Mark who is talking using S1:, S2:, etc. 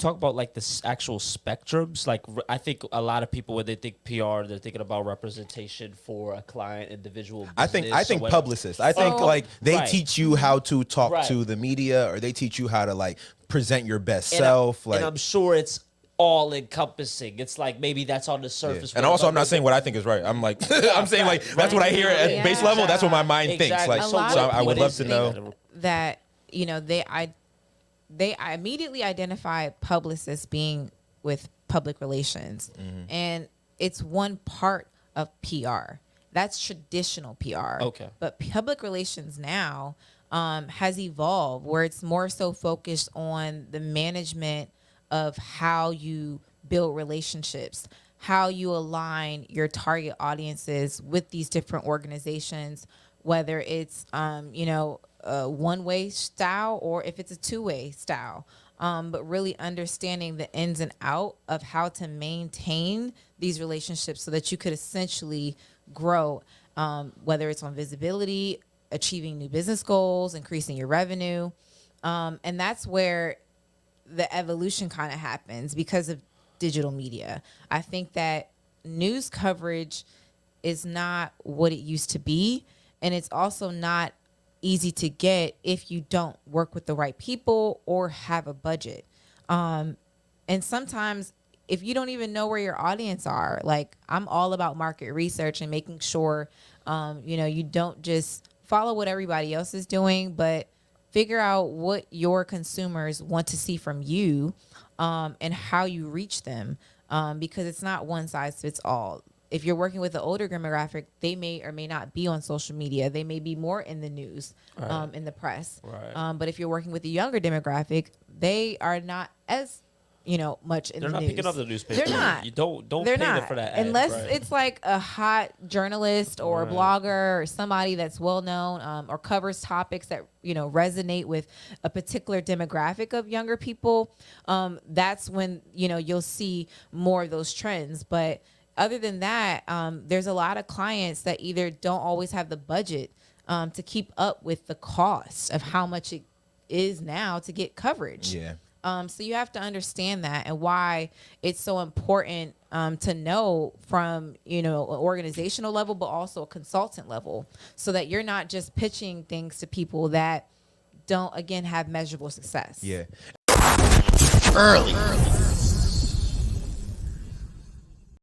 S1: talk about like the actual spectrums? Like, I think a lot of people, when they think PR, they're thinking about representation for a client, individual business.
S2: I think publicists. I think like they
S1: Right.
S2: teach you how to talk
S1: Right.
S2: to the media, or they teach you how to like present your best self.
S1: And I'm sure it's all encompassing. It's like maybe that's on the surface.
S2: And also, I'm not saying what I think is right. I'm like, I'm saying like that's what I hear at base level. That's what my mind thinks. Like, so I would love to know
S3: that, you know, they immediately identify publicists being with public relations, and it's one part of PR. That's traditional PR.
S1: Okay.
S3: But public relations now has evolved, where it's more so focused on the management of how you build relationships, how you align your target audiences with these different organizations, whether it's, a one-way style or if it's a two-way style. But really understanding the ins and out of how to maintain these relationships so that you could essentially grow, whether it's on visibility, achieving new business goals, increasing your revenue. And that's where the evolution kind of happens because of digital media. I think that news coverage is not what it used to be, and it's also not easy to get if you don't work with the right people or have a budget. And sometimes if you don't even know where your audience are, like I'm all about market research and making sure, you don't just follow what everybody else is doing, but figure out what your consumers want to see from you, and how you reach them, because it's not one size fits all. If you're working with an older demographic, they may or may not be on social media. They may be more in the news, in the press.
S1: Right.
S3: But if you're working with a younger demographic, they are not as much in the news.
S1: They're not picking up the newspaper.
S3: They're not.
S1: You don't
S3: They're
S1: pay
S3: not.
S1: them for that.
S3: Unless
S1: ad, right.
S3: it's like a hot journalist or a blogger or somebody that's well known, or covers topics that resonate with a particular demographic of younger people. That's when you'll see more of those trends. But other than that, there's a lot of clients that either don't always have the budget to keep up with the cost of how much it is now to get coverage.
S2: Yeah.
S3: So you have to understand that and why it's so important to know from, an organizational level, but also a consultant level, so that you're not just pitching things to people that don't, again, have measurable success.
S2: Yeah.
S4: Early.